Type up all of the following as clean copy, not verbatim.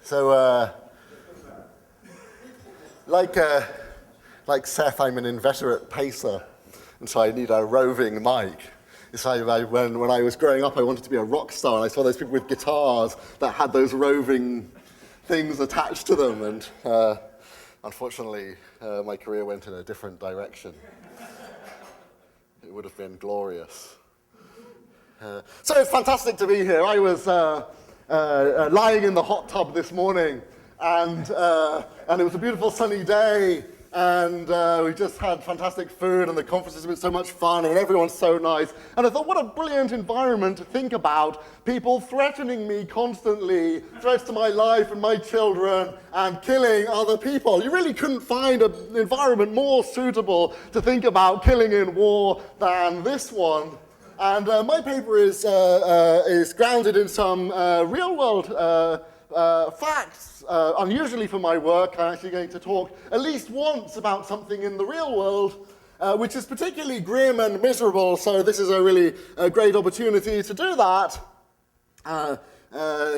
So, like Seth, I'm an inveterate pacer, and so I need a roving mic. It's like when I was growing up, I wanted to be a rock star, and I saw those people with guitars that had those roving things attached to them, and unfortunately, my career went in a different direction. It would have been glorious. So it's fantastic to be here. I was lying in the hot tub this morning, and it was a beautiful sunny day, and we just had fantastic food, and the conference has been so much fun, and everyone's so nice. And I thought, what a brilliant environment to think about people threatening me constantly, threats to my life and my children, and killing other people. You really couldn't find an environment more suitable to think about killing in war than this one. And my paper is grounded in some real-world facts. Unusually for my work, I'm actually going to talk at least once about something in the real world, which is particularly grim and miserable, so this is a really great opportunity to do that.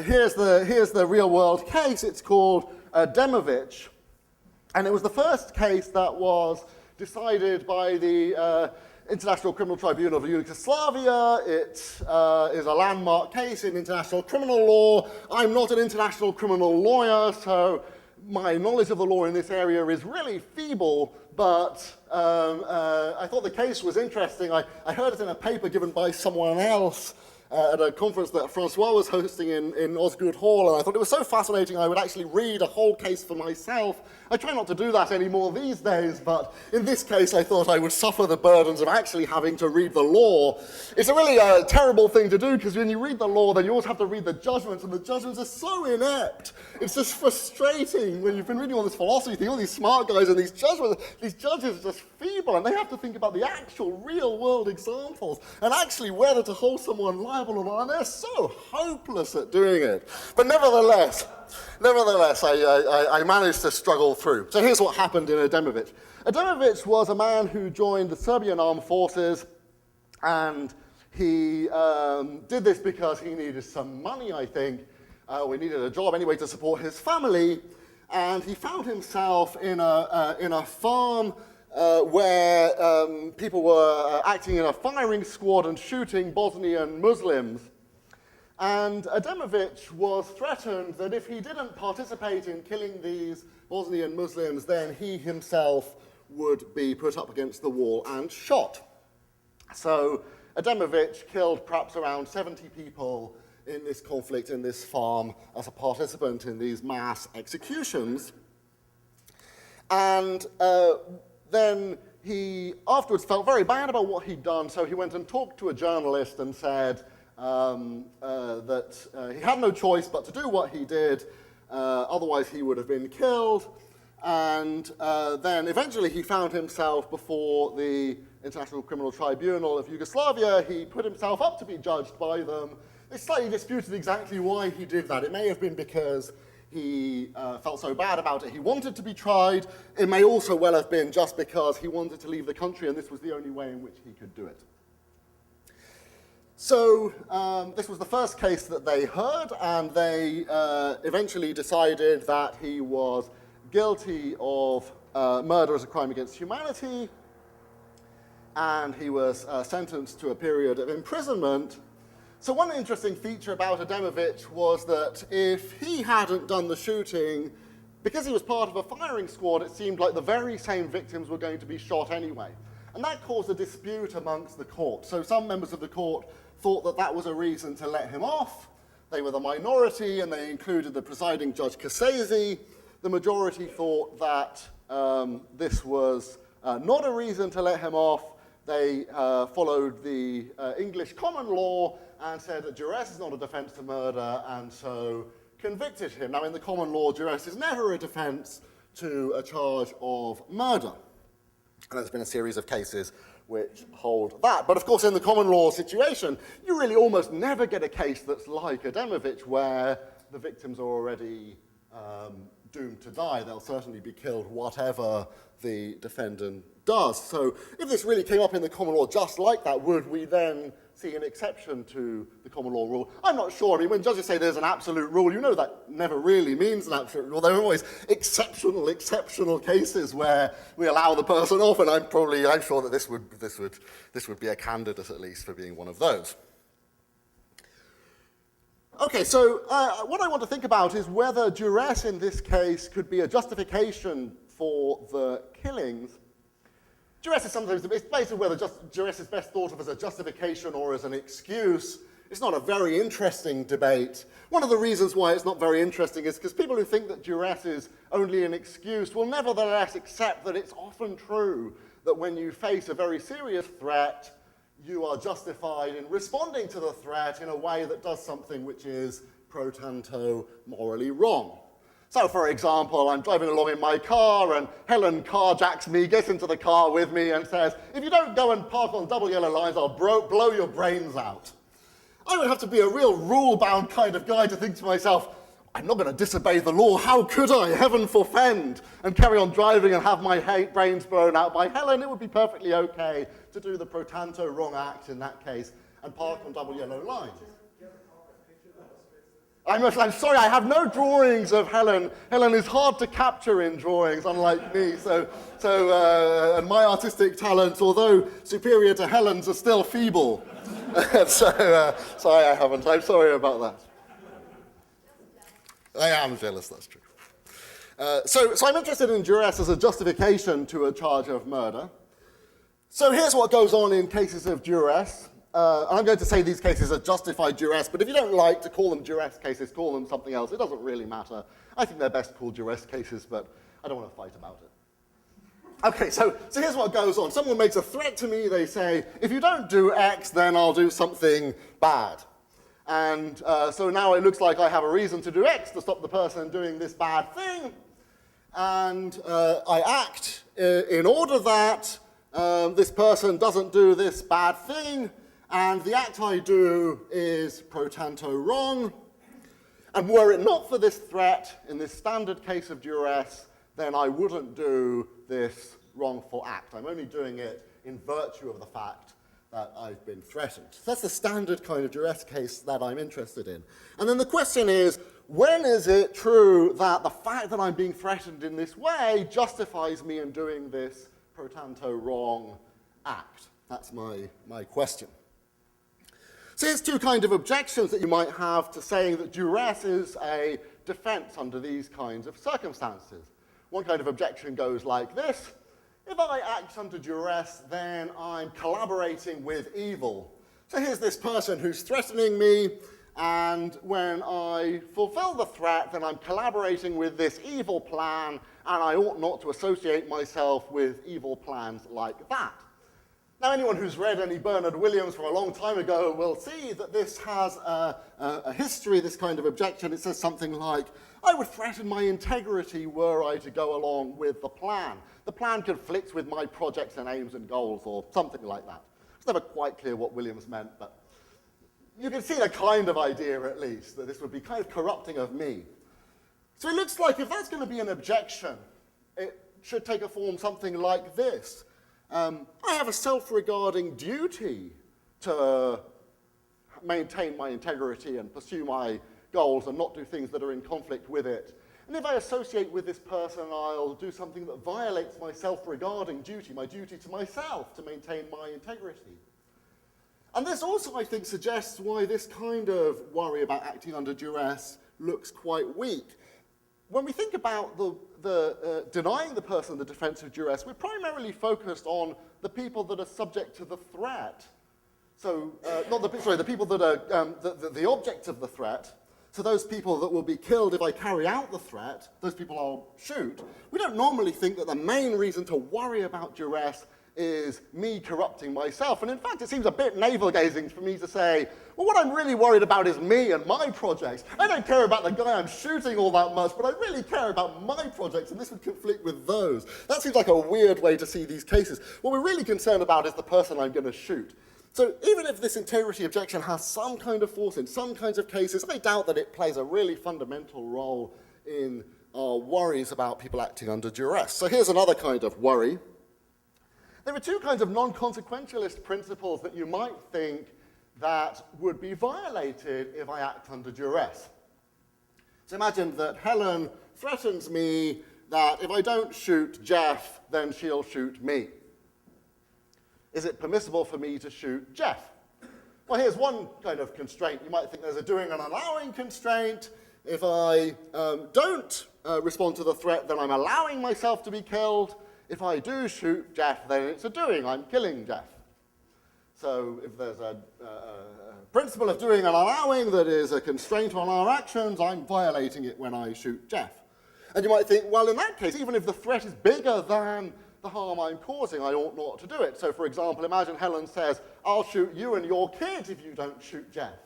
Here's the real-world case. It's called Demovich, and it was the first case that was decided by the International Criminal Tribunal of Yugoslavia. It is a landmark case in international criminal law. I'm not an international criminal lawyer, so my knowledge of the law in this area is really feeble, but I thought the case was interesting. I heard it in a paper given by someone else at a conference that Francois was hosting in Osgood Hall, and I thought it was so fascinating I would actually read a whole case for myself. I try not to do that anymore these days, but in this case I thought I would suffer the burdens of actually having to read the law. It's a really terrible thing to do, because when you read the law, then you always have to read the judgments, and the judgments are so inept. It's just frustrating when you've been reading all this philosophy, you think all these smart guys and these judges are just feeble, and they have to think about the actual real-world examples, and actually whether to hold someone liable or not, and they're so hopeless at doing it. But nevertheless, I managed to struggle through. So here's what happened in Ademovich. Ademovich was a man who joined the Serbian armed forces, and he did this because he needed some money, I think. He needed a job anyway to support his family, and he found himself in a farm where people were acting in a firing squad and shooting Bosnian Muslims. And Ademovich was threatened that if he didn't participate in killing these Bosnian Muslims, then he himself would be put up against the wall and shot. So Ademovich killed perhaps around 70 people in this conflict in this farm as a participant in these mass executions. And then he afterwards felt very bad about what he'd done, so he went and talked to a journalist and said that he had no choice but to do what he did, otherwise he would have been killed. And then eventually he found himself before the International Criminal Tribunal of Yugoslavia. He put himself up to be judged by them. They slightly disputed exactly why he did that. It may have been because he felt so bad about it he wanted to be tried. It may also well have been just because he wanted to leave the country and this was the only way in which he could do it. So this was the first case that they heard, and they eventually decided that he was guilty of murder as a crime against humanity, and he was sentenced to a period of imprisonment. So one interesting feature about Ademovich was that if he hadn't done the shooting, because he was part of a firing squad, it seemed like the very same victims were going to be shot anyway. And that caused a dispute amongst the court. So some members of the court thought that that was a reason to let him off. They were the minority, and they included the presiding Judge Cassese. The majority thought that this was not a reason to let him off. They followed the English common law and said that duress is not a defense to murder, and so convicted him. Now, in the common law, duress is never a defense to a charge of murder. And there's been a series of cases which hold that. But of course, in the common law situation, you really almost never get a case that's like Ademovich, where the victims are already doomed to die. They'll certainly be killed whatever the defendant does. So if this really came up in the common law just like that, would we then see an exception to the common law rule. I'm not sure. I mean, when judges say there's an absolute rule, you know that never really means an absolute rule. There are always exceptional cases where we allow the person off, and I'm sure that this would be a candidate at least for being one of those. Okay, so what I want to think about is whether duress in this case could be a justification for the killings. Duress is sometimes, it's basically whether duress is best thought of as a justification or as an excuse. It's not a very interesting debate. One of the reasons why it's not very interesting is because people who think that duress is only an excuse will nevertheless accept that it's often true that when you face a very serious threat, you are justified in responding to the threat in a way that does something which is pro tanto morally wrong. So, for example, I'm driving along in my car and Helen carjacks me, gets into the car with me and says, if you don't go and park on double yellow lines, I'll blow your brains out. I would have to be a real rule-bound kind of guy to think to myself, I'm not going to disobey the law, how could I, heaven forfend, and carry on driving and have my brains blown out by Helen. It would be perfectly okay to do the pro tanto wrong act in that case and park on double yellow lines. I'm sorry, I have no drawings of Helen. Helen is hard to capture in drawings, unlike me. And my artistic talents, although superior to Helen's, are still feeble. Sorry, I haven't. I'm sorry about that. I am jealous, that's true. So I'm interested in duress as a justification to a charge of murder. So here's what goes on in cases of duress. I'm going to say these cases are justified duress, but if you don't like to call them duress cases, call them something else. It doesn't really matter. I think they're best called duress cases, but I don't want to fight about it. Okay, so here's what goes on. Someone makes a threat to me. They say, if you don't do X, then I'll do something bad. And so now it looks like I have a reason to do X to stop the person doing this bad thing. And I act in order that this person doesn't do this bad thing. And the act I do is pro tanto wrong. And were it not for this threat, in this standard case of duress, then I wouldn't do this wrongful act. I'm only doing it in virtue of the fact that I've been threatened. So that's the standard kind of duress case that I'm interested in. And then the question is, when is it true that the fact that I'm being threatened in this way justifies me in doing this pro tanto wrong act? That's my question. So here's two kind of objections that you might have to saying that duress is a defense under these kinds of circumstances. One kind of objection goes like this. If I act under duress, then I'm collaborating with evil. So here's this person who's threatening me, and when I fulfill the threat, then I'm collaborating with this evil plan, and I ought not to associate myself with evil plans like that. Now, anyone who's read any Bernard Williams from a long time ago will see that this has a history, this kind of objection. It says something like, I would threaten my integrity were I to go along with the plan. The plan conflicts with my projects and aims and goals, or something like that. It's never quite clear what Williams meant, but you can see the kind of idea, at least, that this would be kind of corrupting of me. So it looks like if that's going to be an objection, it should take a form something like this. I have a self-regarding duty to maintain my integrity and pursue my goals and not do things that are in conflict with it. And if I associate with this person, I'll do something that violates my self-regarding duty, my duty to myself to maintain my integrity. And this also, I think, suggests why this kind of worry about acting under duress looks quite weak. When we think about denying the person the defense of duress, we're primarily focused on the people that are subject to the threat. So, the people that are the object of the threat. So those people that will be killed if I carry out the threat, those people I'll shoot. We don't normally think that the main reason to worry about duress is me corrupting myself. And in fact, it seems a bit navel-gazing for me to say, well, what I'm really worried about is me and my projects. I don't care about the guy I'm shooting all that much, but I really care about my projects, and this would conflict with those. That seems like a weird way to see these cases. What we're really concerned about is the person I'm going to shoot. So even if this integrity objection has some kind of force in some kinds of cases, I doubt that it plays a really fundamental role in our worries about people acting under duress. So here's another kind of worry. There are two kinds of non-consequentialist principles that you might think that would be violated if I act under duress. So imagine that Helen threatens me that if I don't shoot Jeff, then she'll shoot me. Is it permissible for me to shoot Jeff? Well, here's one kind of constraint. You might think there's a doing and allowing constraint. If I don't respond to the threat, then I'm allowing myself to be killed. If I do shoot Jeff, then it's a doing. I'm killing Jeff. So if there's a principle of doing and allowing that is a constraint on our actions, I'm violating it when I shoot Jeff. And you might think, well, in that case, even if the threat is bigger than the harm I'm causing, I ought not to do it. So, for example, imagine Helen says, I'll shoot you and your kids if you don't shoot Jeff.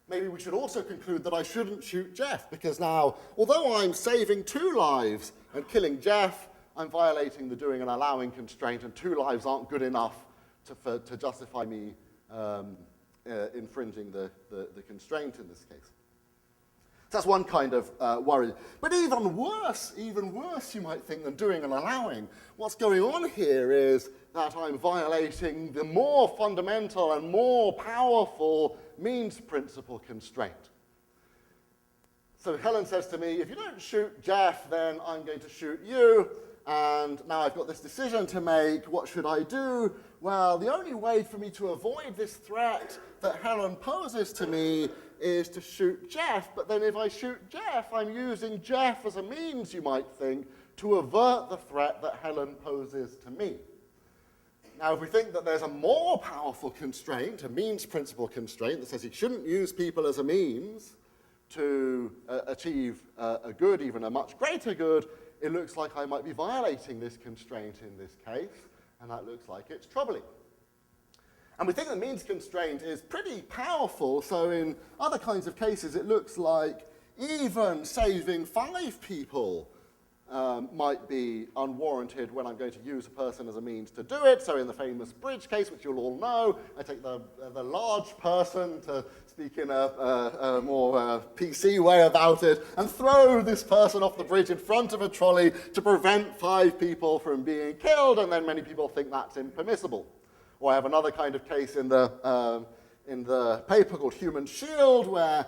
Maybe we should also conclude that I shouldn't shoot Jeff, because now, although I'm saving 2 lives and killing Jeff, I'm violating the doing and allowing constraint, and 2 lives aren't good enough to justify me infringing the constraint in this case. So that's one kind of worry. But even worse, you might think, than doing and allowing, what's going on here is that I'm violating the more fundamental and more powerful means principle constraint. So Helen says to me, if you don't shoot Jeff, then I'm going to shoot you. And now I've got this decision to make. What should I do? Well, the only way for me to avoid this threat that Helen poses to me is to shoot Jeff. But then if I shoot Jeff, I'm using Jeff as a means, you might think, to avert the threat that Helen poses to me. Now, if we think that there's a more powerful constraint, a means principle constraint, that says you shouldn't use people as a means to achieve a good, even a much greater good, it looks like I might be violating this constraint in this case, and that looks like it's troubling. And we think the means constraint is pretty powerful, so in other kinds of cases it looks like even saving 5 people might be unwarranted when I'm going to use a person as a means to do it. So in the famous bridge case, which you'll all know, I take the large person, to speak in a more PC way about it, and throw this person off the bridge in front of a trolley to prevent 5 people from being killed, and then many people think that's impermissible. Or I have another kind of case in the paper called Human Shield, where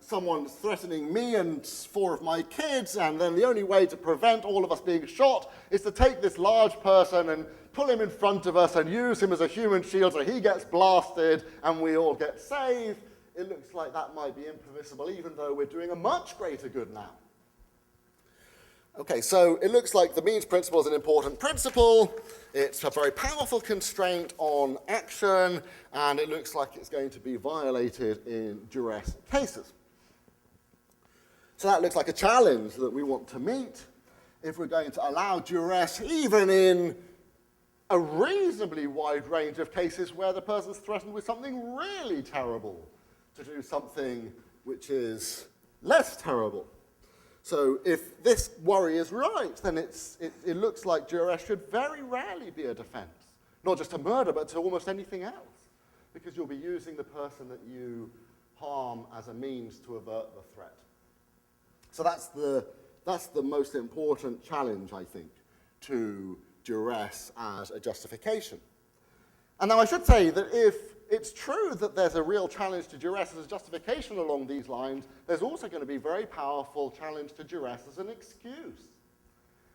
someone's threatening me and 4 of my kids, and then the only way to prevent all of us being shot is to take this large person and pull him in front of us and use him as a human shield so he gets blasted and we all get saved. It looks like that might be impermissible, even though we're doing a much greater good now. Okay, so it looks like the means principle is an important principle. It's a very powerful constraint on action, and it looks like it's going to be violated in duress cases. So that looks like a challenge that we want to meet if we're going to allow duress even in a reasonably wide range of cases where the person's threatened with something really terrible to do something which is less terrible. So if this worry is right, then it looks like duress should very rarely be a defense, not just to murder, but to almost anything else, because you'll be using the person that you harm as a means to avert the threat. So that's the most important challenge, I think, to duress as a justification. And now I should say that if it's true that there's a real challenge to duress as a justification along these lines, there's also going to be a very powerful challenge to duress as an excuse.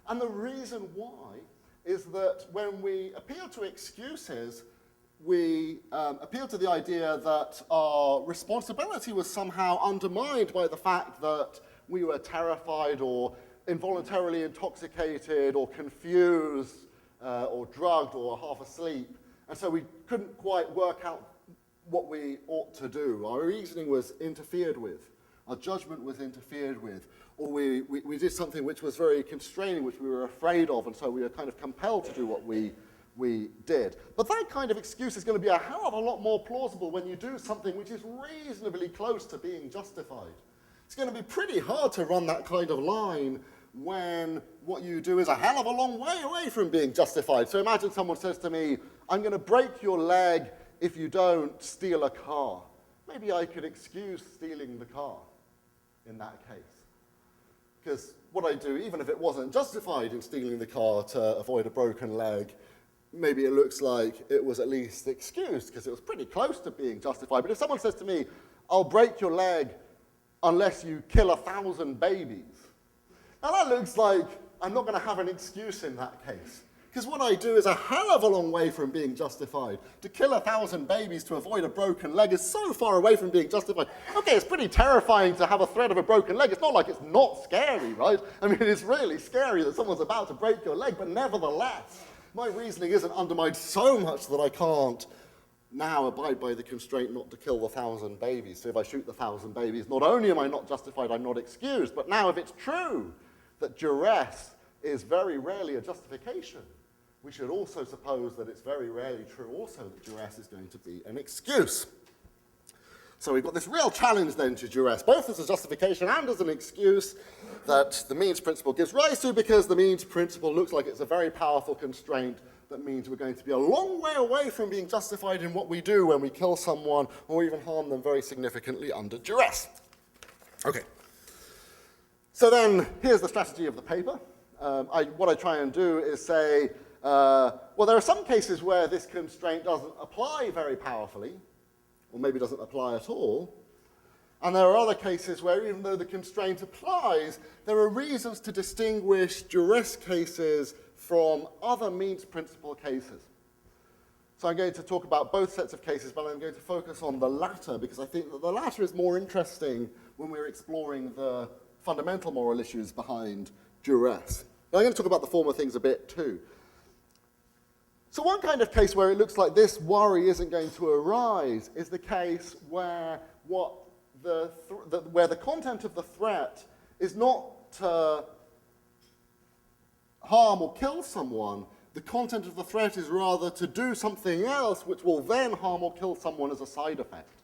And the reason why is that when we appeal to excuses, we appeal to the idea that our responsibility was somehow undermined by the fact that we were terrified or involuntarily intoxicated or confused or drugged or half asleep. And so we couldn't quite work out what we ought to do. Our reasoning was interfered with. Our judgment was interfered with. Or we did something which was very constraining, which we were afraid of, and so we were kind of compelled to do what we did. But that kind of excuse is going to be a hell of a lot more plausible when you do something which is reasonably close to being justified. It's going to be pretty hard to run that kind of line when what you do is a hell of a long way away from being justified. So imagine someone says to me, I'm going to break your leg if you don't steal a car. Maybe I could excuse stealing the car in that case. Because what I do, even if it wasn't justified in stealing the car to avoid a broken leg, maybe it looks like it was at least excused because it was pretty close to being justified. But if someone says to me, I'll break your leg unless you kill 1,000 babies, now that looks like I'm not going to have an excuse in that case. Because what I do is a hell of a long way from being justified. To kill 1,000 babies to avoid a broken leg is so far away from being justified. Okay, it's pretty terrifying to have a threat of a broken leg. It's not like it's not scary, right? I mean, it's really scary that someone's about to break your leg, but nevertheless, my reasoning isn't undermined so much that I can't now abide by the constraint not to kill the 1,000 babies. So if I shoot the 1,000 babies, not only am I not justified, I'm not excused, but now if it's true that duress is very rarely a justification, we should also suppose that it's very rarely true also that duress is going to be an excuse. So we've got this real challenge then to duress, both as a justification and as an excuse that the means principle gives rise to, because the means principle looks like it's a very powerful constraint that means we're going to be a long way away from being justified in what we do when we kill someone or even harm them very significantly under duress. Okay. So then here's the strategy of the paper. What I try and do is say, well, there are some cases where this constraint doesn't apply very powerfully, or maybe doesn't apply at all. And there are other cases where, even though the constraint applies, there are reasons to distinguish duress cases from other means principle cases. So I'm going to talk about both sets of cases, but I'm going to focus on the latter, because I think that the latter is more interesting when we're exploring the fundamental moral issues behind duress. But I'm going to talk about the former things a bit too. So one kind of case where it looks like this worry isn't going to arise is the case where where the content of the threat is not to harm or kill someone. The content of the threat is rather to do something else which will then harm or kill someone as a side effect.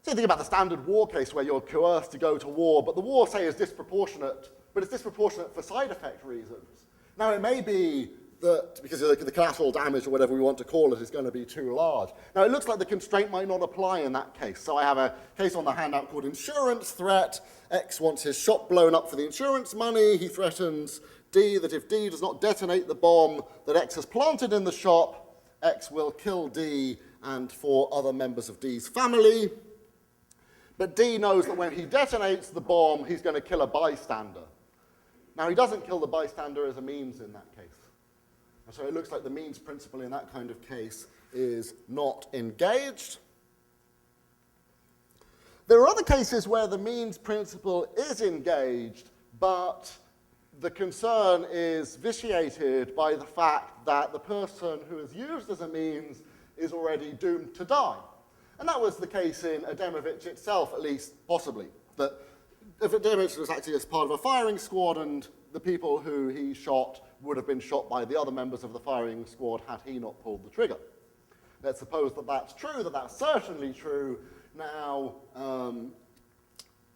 So you think about the standard war case where you're coerced to go to war, but the war, say, is disproportionate, but it's disproportionate for side effect reasons. Now, it may be that, because the collateral damage, or whatever we want to call it, is going to be too large. Now, it looks like the constraint might not apply in that case. So I have a case on the handout called insurance threat. X wants his shop blown up for the insurance money. He threatens D that if D does not detonate the bomb that X has planted in the shop, X will kill D and 4 other members of D's family. But D knows that when he detonates the bomb, he's going to kill a bystander. Now, he doesn't kill the bystander as a means in that case. And so it looks like the means principle in that kind of case is not engaged. There are other cases where the means principle is engaged, but the concern is vitiated by the fact that the person who is used as a means is already doomed to die. And that was the case in Adamovich itself, at least, possibly. That if Adamovich was actually as part of a firing squad, and the people who he shot would have been shot by the other members of the firing squad had he not pulled the trigger. Let's suppose that that's true, that that's certainly true. Now,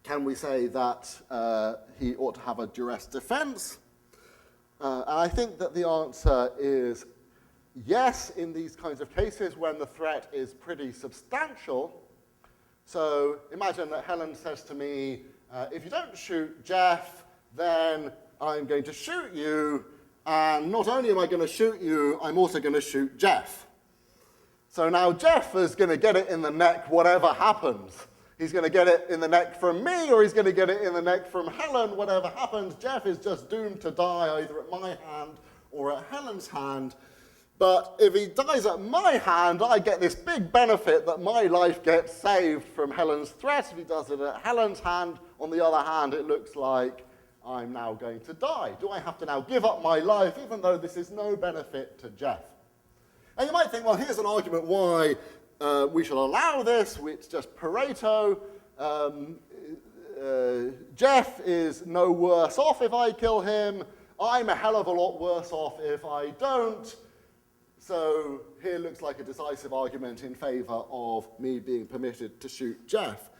can we say that he ought to have a duress defense? And I think that the answer is yes, in these kinds of cases when the threat is pretty substantial. So imagine that Helen says to me, if you don't shoot Jeff, then I'm going to shoot you, and not only am I going to shoot you, I'm also going to shoot Jeff. So now Jeff is going to get it in the neck whatever happens. He's going to get it in the neck from me, or he's going to get it in the neck from Helen, whatever happens. Jeff is just doomed to die either at my hand or at Helen's hand. But if he dies at my hand, I get this big benefit that my life gets saved from Helen's threat. If he does it at Helen's hand, on the other hand, it looks like I'm now going to die. Do I have to now give up my life, even though this is no benefit to Jeff? And you might think, well, here's an argument why we should allow this. It's just Pareto. Jeff is no worse off if I kill him. I'm a hell of a lot worse off if I don't. So here looks like a decisive argument in favor of me being permitted to shoot Jeff.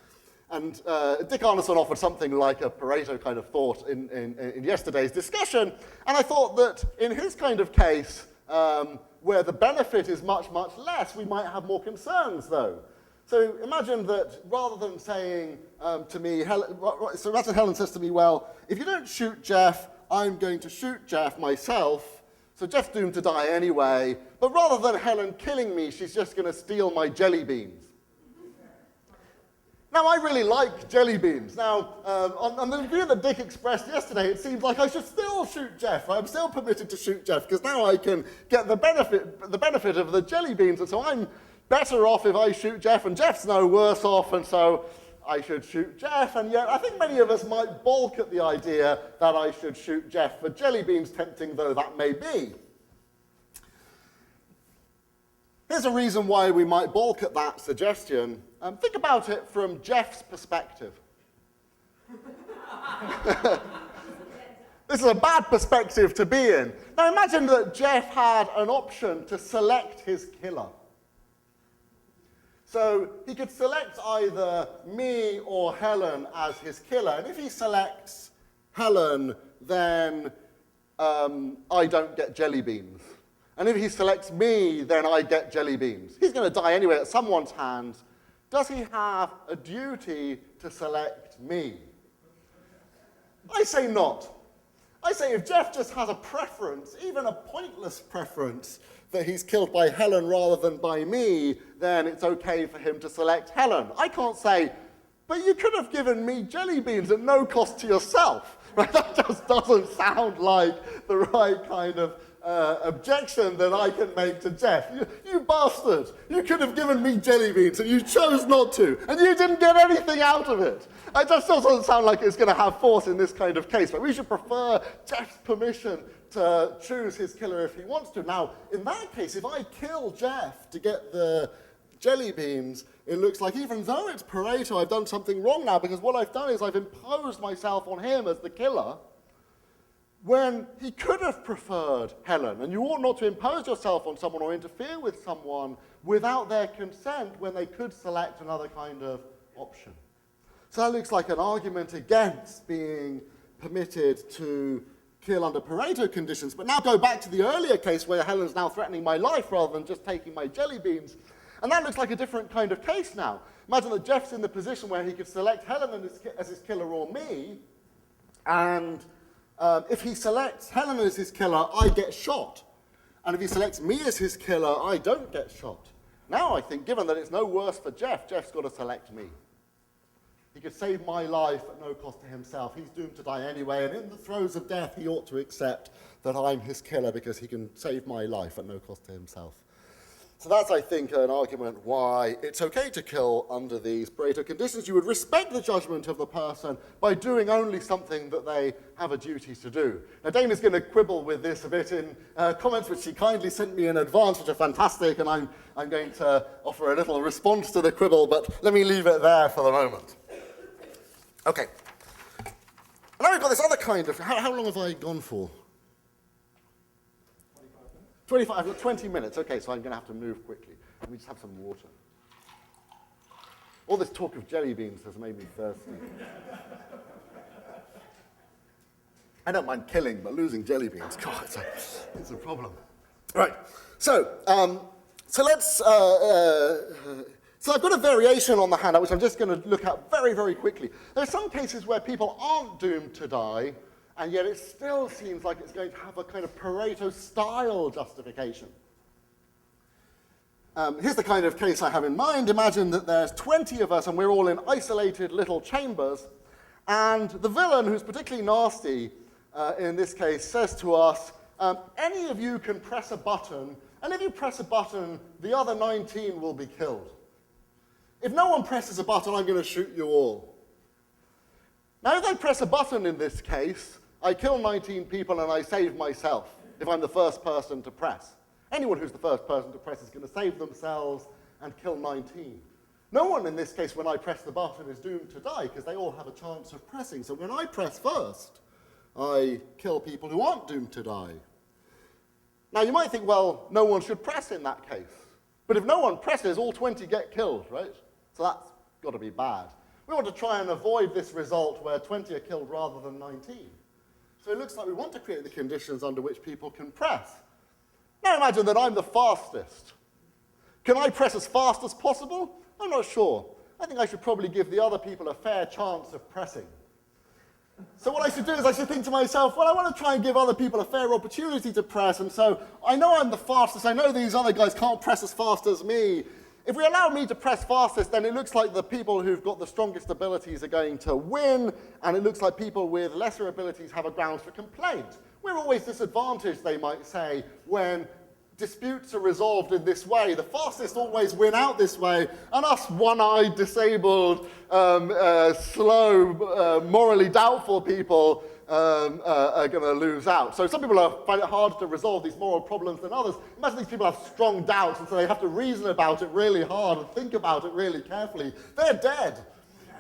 And Dick Arneson offered something like a Pareto kind of thought in yesterday's discussion. And I thought that in his kind of case, where the benefit is much, much less, we might have more concerns, though. So imagine that rather than saying to me, so imagine Helen says to me, well, if you don't shoot Jeff, I'm going to shoot Jeff myself. So Jeff's doomed to die anyway, but rather than Helen killing me, she's just going to steal my jelly beans. Now, I really like jelly beans. Now, on the view that Dick expressed yesterday, it seems like I should still shoot Jeff. I'm still permitted to shoot Jeff, because now I can get the benefit of the jelly beans, and so I'm better off if I shoot Jeff, and Jeff's no worse off, and so I should shoot Jeff, and yet I think many of us might balk at the idea that I should shoot Jeff for jelly beans, tempting though that may be. Here's a reason why we might balk at that suggestion. Think about it from Jeff's perspective. This is a bad perspective to be in. Now imagine that Jeff had an option to select his killer. So he could select either me or Helen as his killer, and if he selects Helen, then I don't get jelly beans. And if he selects me, then I get jelly beans. He's going to die anyway at someone's hands. Does he have a duty to select me? I say not. I say if Jeff just has a preference, even a pointless preference, that he's killed by Helen rather than by me, then it's okay for him to select Helen. I can't say, but you could have given me jelly beans at no cost to yourself. Right? That just doesn't sound like the right kind of objection that I can make to Jeff. You bastard! You could have given me jelly beans and you chose not to, and you didn't get anything out of it. It just doesn't sound like it's going to have force in this kind of case, but we should prefer Jeff's permission to choose his killer if he wants to. Now, in that case, if I kill Jeff to get the jelly beans, it looks like even though it's Pareto, I've done something wrong now, because what I've done is I've imposed myself on him as the killer when he could have preferred Helen. And you ought not to impose yourself on someone or interfere with someone without their consent when they could select another kind of option. So that looks like an argument against being permitted to kill under Pareto conditions. But now go back to the earlier case where Helen's now threatening my life rather than just taking my jelly beans. And that looks like a different kind of case now. Imagine that Jeff's in the position where he could select Helen as his killer or me, and if he selects Helen as his killer, I get shot. And if he selects me as his killer, I don't get shot. Now I think, given that it's no worse for Jeff, Jeff's got to select me. He could save my life at no cost to himself. He's doomed to die anyway, and in the throes of death, he ought to accept that I'm his killer because he can save my life at no cost to himself. So that's, I think, an argument why it's okay to kill under these Pareto conditions. You would respect the judgment of the person by doing only something that they have a duty to do. Now, Dame is going to quibble with this a bit in comments which she kindly sent me in advance, which are fantastic, and I'm going to offer a little response to the quibble, but let me leave it there for the moment. Okay. Now we've got this other kind of... How long have I gone for? 25, I've got 20 minutes. Okay, so I'm going to have to move quickly. Let me just have some water. All this talk of jelly beans has made me thirsty. I don't mind killing, but losing jelly beans, God, it's a problem. Right, so let's... So I've got a variation on the handout, which I'm just going to look at very, very quickly. There are some cases where people aren't doomed to die, and yet it still seems like it's going to have a kind of Pareto-style justification. Here's the kind of case I have in mind. Imagine that there's 20 of us, and we're all in isolated little chambers, and the villain, who's particularly nasty in this case, says to us, any of you can press a button, and if you press a button, the other 19 will be killed. If no one presses a button, I'm going to shoot you all. Now, if I press a button in this case, I kill 19 people and I save myself, if I'm the first person to press. Anyone who's the first person to press is going to save themselves and kill 19. No one in this case, when I press the button, is doomed to die, because they all have a chance of pressing. So when I press first, I kill people who aren't doomed to die. Now, you might think, well, no one should press in that case. But if no one presses, all 20 get killed, right? So that's got to be bad. We want to try and avoid this result where 20 are killed rather than 19. So it looks like we want to create the conditions under which people can press. Now imagine that I'm the fastest. Can I press as fast as possible? I'm not sure. I think I should probably give the other people a fair chance of pressing. So what I should do is I should think to myself, well, I want to try and give other people a fair opportunity to press, and so I know I'm the fastest, I know these other guys can't press as fast as me. If we allow me to press fastest, then it looks like the people who've got the strongest abilities are going to win, and it looks like people with lesser abilities have a ground for complaint. We're always disadvantaged, they might say, when disputes are resolved in this way. The fastest always win out this way, and us one-eyed, disabled, slow, morally doubtful people are going to lose out. So some people find it harder to resolve these moral problems than others. Imagine these people have strong doubts, and so they have to reason about it really hard and think about it really carefully. They're dead.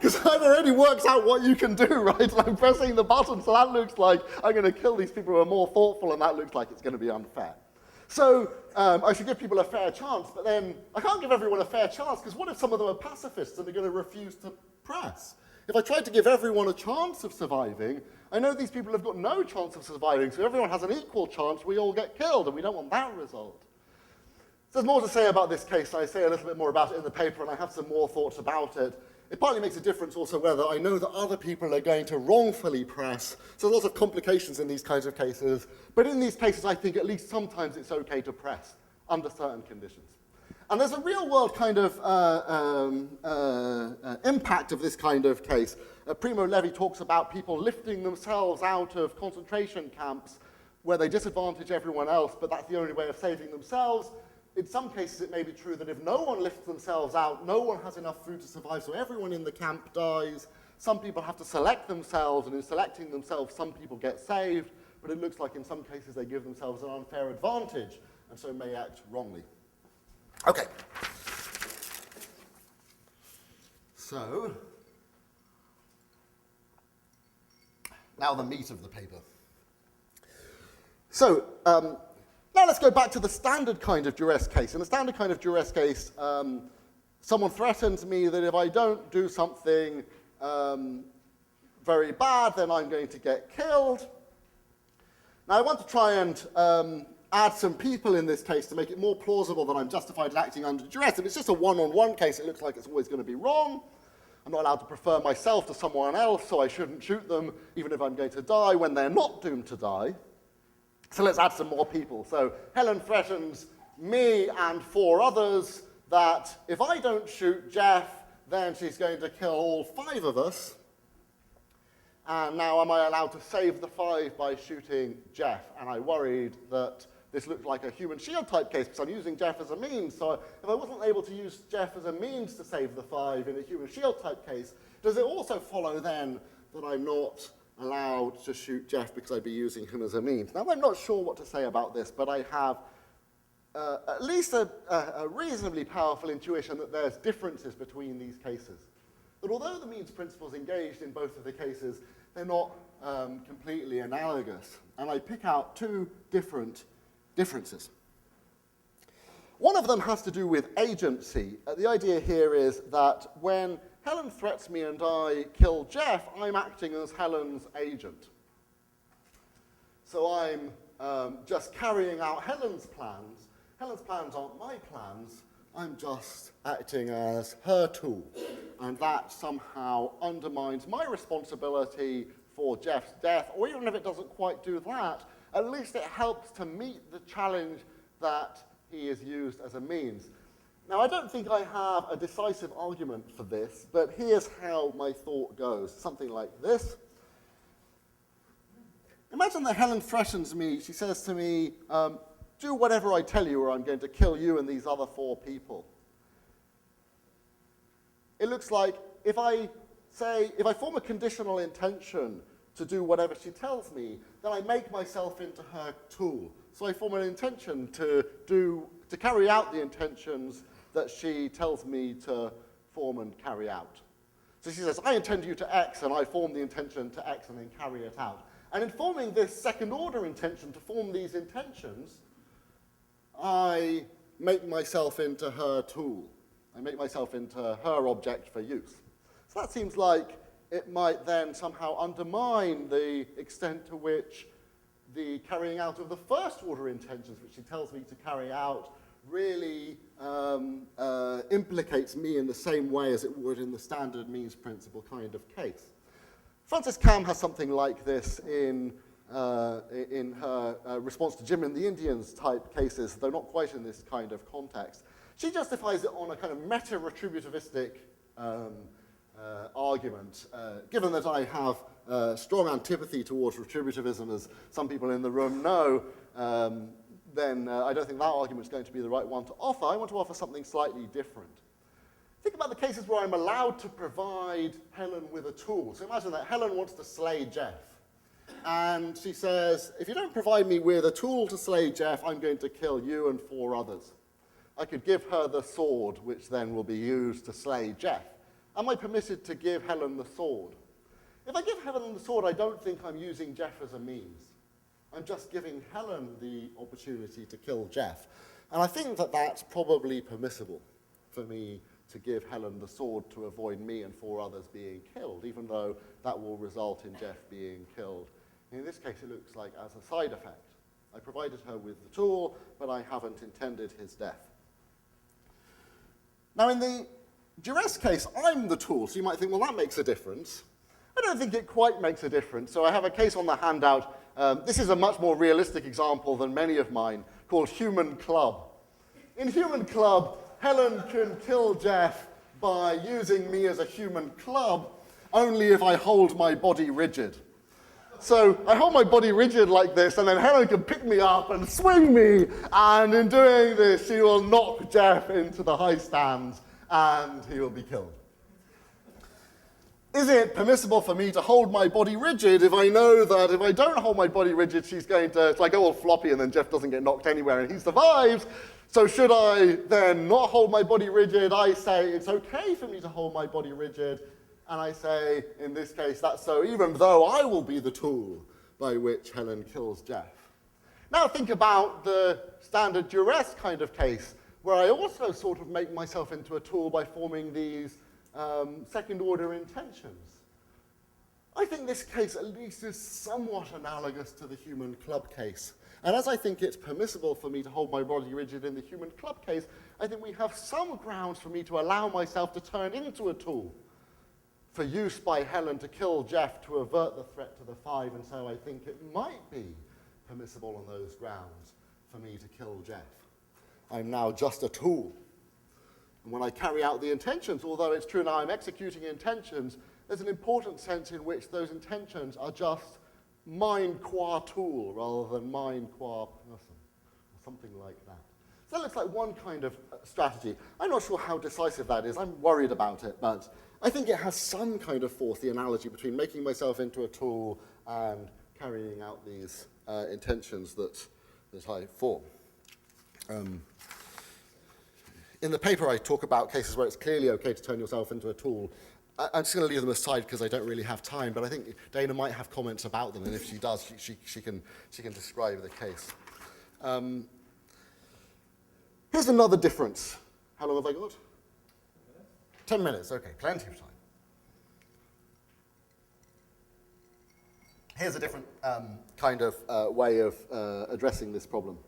Because it already works out what you can do, right? And I'm pressing the button, so that looks like I'm going to kill these people who are more thoughtful, and that looks like it's going to be unfair. So I should give people a fair chance, but then I can't give everyone a fair chance, because what if some of them are pacifists and they're going to refuse to press? If I tried to give everyone a chance of surviving, I know these people have got no chance of surviving, so everyone has an equal chance, we all get killed, and we don't want that result. So there's more to say about this case. I say a little bit more about it in the paper, and I have some more thoughts about it. It partly makes a difference also whether I know that other people are going to wrongfully press. So there's lots of complications in these kinds of cases. But in these cases, I think at least sometimes it's okay to press under certain conditions. And there's a real-world kind of impact of this kind of case. Primo Levi talks about people lifting themselves out of concentration camps where they disadvantage everyone else, but that's the only way of saving themselves. In some cases, it may be true that if no one lifts themselves out, no one has enough food to survive, so everyone in the camp dies. Some people have to select themselves, and in selecting themselves, some people get saved, but it looks like in some cases they give themselves an unfair advantage, and so may act wrongly. Okay. So, now the meat of the paper. So, now let's go back to the standard kind of duress case. In the standard kind of duress case, someone threatens me that if I don't do something very bad, then I'm going to get killed. Now I want to try and add some people in this case to make it more plausible that I'm justified in acting under duress. If it's just a one-on-one case, it looks like it's always going to be wrong. I'm not allowed to prefer myself to someone else, so I shouldn't shoot them even if I'm going to die when they're not doomed to die. So let's add some more people. So Helen threatens me and 4 others that if I don't shoot Jeff, then she's going to kill all 5 of us. And now am I allowed to save the 5 by shooting Jeff? And I worried that this looked like a human shield type case because I'm using Jeff as a means. So if I wasn't able to use Jeff as a means to save the 5 in a human shield type case, does it also follow then that I'm not allowed to shoot Jeff because I'd be using him as a means? Now, I'm not sure what to say about this, but I have at least a reasonably powerful intuition that there's differences between these cases. That although the means principles engaged in both of the cases, they're not completely analogous. And I pick out 2 different differences. One of them has to do with agency. The idea here is that when Helen threats me and I kill Jeff, I'm acting as Helen's agent. So I'm just carrying out Helen's plans. Helen's plans aren't my plans. I'm just acting as her tool. And that somehow undermines my responsibility for Jeff's death, or even if it doesn't quite do that, at least it helps to meet the challenge that he is used as a means. Now, I don't think I have a decisive argument for this, but here's how my thought goes. Something like this. Imagine that Helen threatens me. She says to me, do whatever I tell you or I'm going to kill you and these other 4 people. It looks like if I form a conditional intention to do whatever she tells me, then I make myself into her tool. So I form an intention to carry out the intentions that she tells me to form and carry out. So she says, I intend you to X, and I form the intention to X and then carry it out. And in forming this second-order intention to form these intentions, I make myself into her tool. I make myself into her object for use. So that seems like it might then somehow undermine the extent to which the carrying out of the first-order intentions, which she tells me to carry out, really implicates me in the same way as it would in the standard means principle kind of case. Frances Cam has something like this in her response to Jim and the Indians type cases, though not quite in this kind of context. She justifies it on a kind of meta-retributivistic argument. Given that I have strong antipathy towards retributivism, as some people in the room know, then I don't think that argument is going to be the right one to offer. I want to offer something slightly different. Think about the cases where I'm allowed to provide Helen with a tool. So imagine that Helen wants to slay Jeff. And she says, if you don't provide me with a tool to slay Jeff, I'm going to kill you and 4 others. I could give her the sword, which then will be used to slay Jeff. Am I permitted to give Helen the sword? If I give Helen the sword, I don't think I'm using Jeff as a means. I'm just giving Helen the opportunity to kill Jeff. And I think that that's probably permissible for me to give Helen the sword to avoid me and 4 others being killed, even though that will result in Jeff being killed. In this case, it looks like as a side effect. I provided her with the tool, but I haven't intended his death. Now, in the Duress case, I'm the tool, so you might think, well, that makes a difference. I don't think it quite makes a difference. So I have a case on the handout. This is a much more realistic example than many of mine, called Human Club. In Human Club, Helen can kill Jeff by using me as a human club only if I hold my body rigid. So I hold my body rigid like this, and then Helen can pick me up and swing me, and in doing this, she will knock Jeff into the high stands, and he will be killed. Is it permissible for me to hold my body rigid if I know that if I don't hold my body rigid, she's going to go all floppy, and then Jeff doesn't get knocked anywhere, and he survives? So should I then not hold my body rigid? I say it's okay for me to hold my body rigid, and I say, in this case, that's so even though I will be the tool by which Helen kills Jeff. Now think about the standard duress kind of case, where I also sort of make myself into a tool by forming these second-order intentions. I think this case at least is somewhat analogous to the human club case. And as I think it's permissible for me to hold my body rigid in the human club case, I think we have some grounds for me to allow myself to turn into a tool for use by Helen to kill Jeff to avert the threat to the 5, and so I think it might be permissible on those grounds for me to kill Jeff. I'm now just a tool. And when I carry out the intentions, although it's true now I'm executing intentions, there's an important sense in which those intentions are just mine qua tool rather than mine qua person, or something like that. So that looks like one kind of strategy. I'm not sure how decisive that is. I'm worried about it, but I think it has some kind of force, the analogy between making myself into a tool and carrying out these intentions that I form. In the paper, I talk about cases where it's clearly okay to turn yourself into a tool. I'm just going to leave them aside because I don't really have time, but I think Dana might have comments about them, and if she does, she can describe the case. Here's another difference. How long have I got? 10 minutes, okay, plenty of time. Here's a different kind of way of addressing this problem.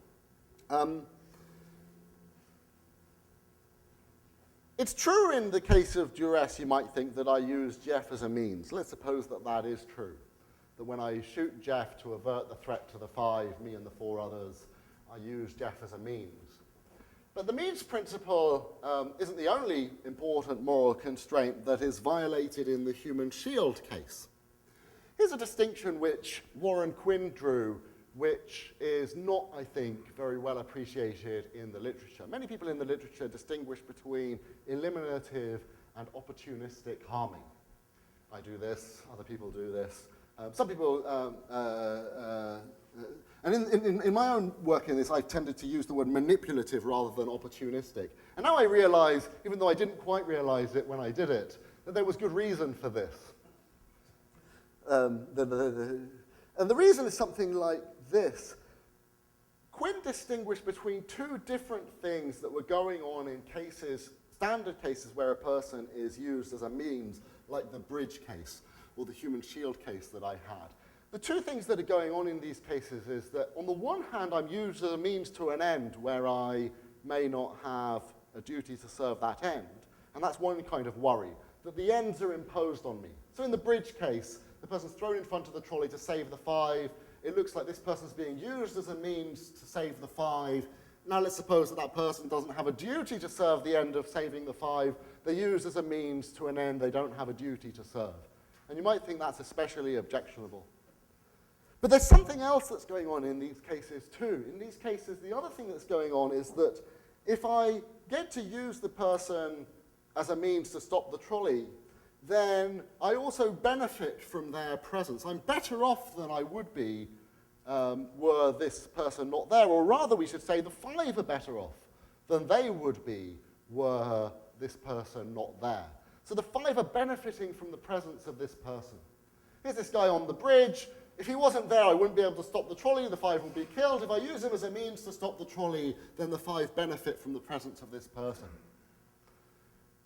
It's true in the case of duress, you might think that I use Jeff as a means. Let's suppose that that is true, that when I shoot Jeff to avert the threat to the 5, me and the 4 others, I use Jeff as a means. But the means principle isn't the only important moral constraint that is violated in the human shield case. Here's a distinction which Warren Quinn drew, which is not, I think, very well appreciated in the literature. Many people in the literature distinguish between eliminative and opportunistic harming. I do this, other people do this. Some people, and in my own work in this, I've tended to use the word manipulative rather than opportunistic. And now I realize, even though I didn't quite realize it when I did it, that there was good reason for this. And the reason is something like this. Quinn distinguished between 2 different things that were going on in cases, standard cases where a person is used as a means, like the bridge case or the human shield case that I had. The 2 things that are going on in these cases is that on the one hand, I'm used as a means to an end where I may not have a duty to serve that end. And that's one kind of worry, that the ends are imposed on me. So in the bridge case, the person's thrown in front of the trolley to save the 5. It looks like this person's being used as a means to save the 5. Now let's suppose that that person doesn't have a duty to serve the end of saving the 5. They're used as a means to an end they don't have a duty to serve. And you might think that's especially objectionable. But there's something else that's going on in these cases too. In these cases, the other thing that's going on is that if I get to use the person as a means to stop the trolley, then I also benefit from their presence. I'm better off than I would be were this person not there. Or rather, we should say the 5 are better off than they would be were this person not there. So the 5 are benefiting from the presence of this person. Here's this guy on the bridge. If he wasn't there, I wouldn't be able to stop the trolley. The 5 would be killed. If I use him as a means to stop the trolley, then the 5 benefit from the presence of this person.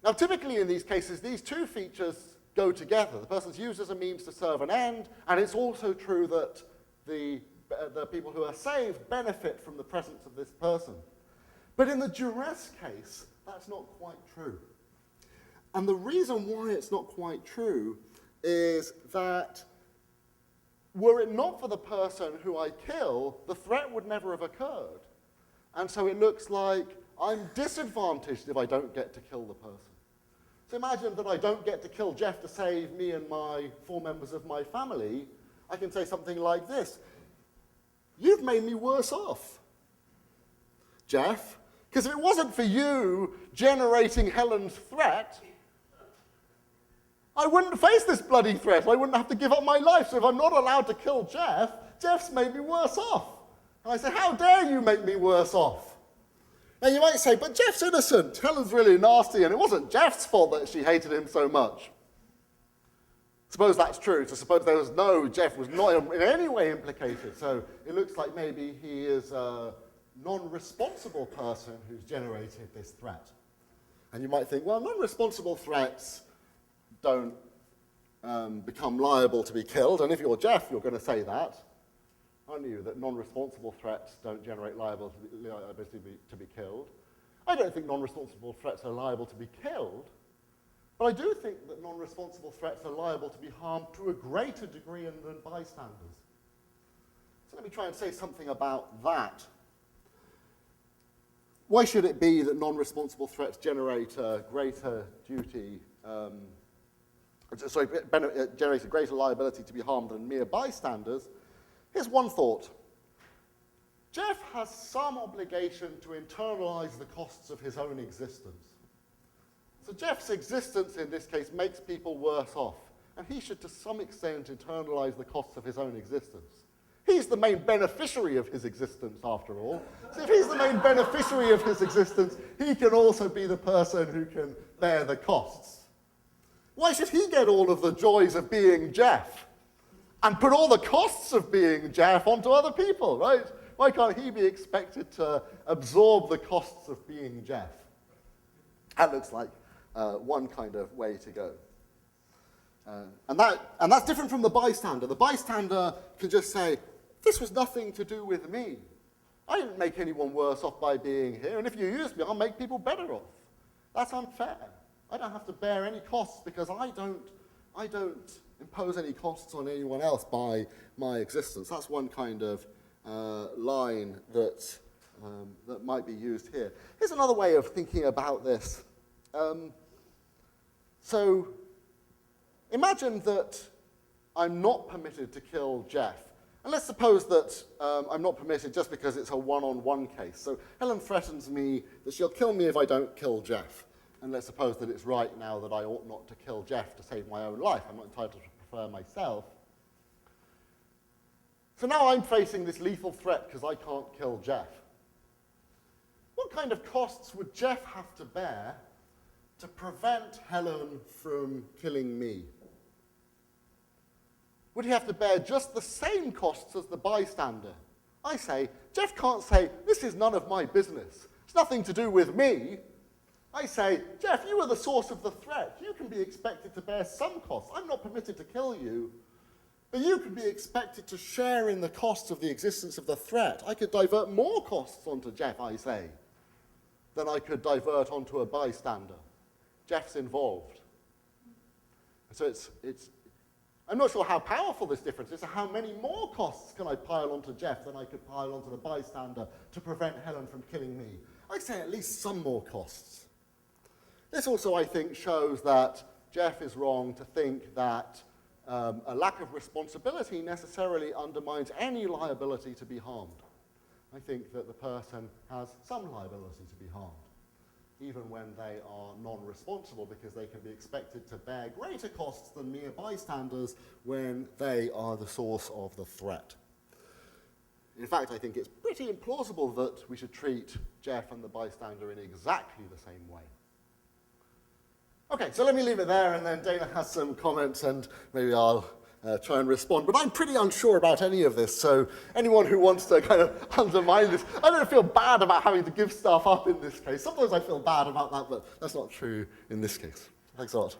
Now, typically in these cases, these two features go together. The person's used as a means to serve an end, and it's also true that the people who are saved benefit from the presence of this person. But in the duress case, that's not quite true. And the reason why it's not quite true is that were it not for the person who I kill, the threat would never have occurred. And so it looks like I'm disadvantaged if I don't get to kill the person. So imagine that I don't get to kill Jeff to save me and my 4 members of my family. I can say something like this: you've made me worse off, Jeff, because if it wasn't for you generating Helen's threat, I wouldn't face this bloody threat. I wouldn't have to give up my life. So if I'm not allowed to kill Jeff, Jeff's made me worse off. And I say, how dare you make me worse off? Now you might say, but Jeff's innocent. Helen's really nasty, and it wasn't Jeff's fault that she hated him so much. Suppose that's true. So suppose there was Jeff was not in any way implicated. So it looks like maybe he is a non-responsible person who's generated this threat. And you might think, well, non-responsible threats don't become liable to be killed. And if you're Jeff, you're going to say that, aren't you? That non-responsible threats don't generate liability to be killed. I don't think non-responsible threats are liable to be killed, but I do think that non-responsible threats are liable to be harmed to a greater degree than bystanders. So let me try and say something about that. Why should it be that non-responsible threats generate a greater duty generates a greater liability to be harmed than mere bystanders? Here's one thought. Jeff has some obligation to internalize the costs of his own existence. So Jeff's existence in this case makes people worse off, and he should to some extent internalize the costs of his own existence. He's the main beneficiary of his existence, after all. So if he's the main beneficiary of his existence, he can also be the person who can bear the costs. Why should he get all of the joys of being Jeff and put all the costs of being Jeff onto other people, right? Why can't he be expected to absorb the costs of being Jeff? That looks like one kind of way to go. And that's different from the bystander. The bystander can just say, this was nothing to do with me. I didn't make anyone worse off by being here, and if you use me, I'll make people better off. That's unfair. I don't have to bear any costs because I don't impose any costs on anyone else by my existence. That's one kind of line that might be used here. Here's another way of thinking about this. So imagine that I'm not permitted to kill Jeff. And let's suppose that I'm not permitted just because it's a one-on-one case. So Helen threatens me that she'll kill me if I don't kill Jeff. And let's suppose that it's right now that I ought not to kill Jeff to save my own life. I'm not entitled to prefer myself. So now I'm facing this lethal threat because I can't kill Jeff. What kind of costs would Jeff have to bear to prevent Helen from killing me? Would he have to bear just the same costs as the bystander? I say, Jeff can't say, this is none of my business. It's nothing to do with me. I say, Jeff, you are the source of the threat. You can be expected to bear some costs. I'm not permitted to kill you, but you can be expected to share in the costs of the existence of the threat. I could divert more costs onto Jeff, I say, than I could divert onto a bystander. Jeff's involved. So I'm not sure how powerful this difference is, so how many more costs can I pile onto Jeff than I could pile onto the bystander to prevent Helen from killing me? I'd say at least some more costs. This also, I think, shows that Jeff is wrong to think that a lack of responsibility necessarily undermines any liability to be harmed. I think that the person has some liability to be harmed, even when they are non-responsible, because they can be expected to bear greater costs than mere bystanders when they are the source of the threat. In fact, I think it's pretty implausible that we should treat Jeff and the bystander in exactly the same way. Okay, so let me leave it there, and then Dana has some comments, and maybe I'll try and respond. But I'm pretty unsure about any of this, so anyone who wants to kind of undermine this, I don't feel bad about having to give stuff up in this case. Sometimes I feel bad about that, but that's not true in this case. Thanks a lot.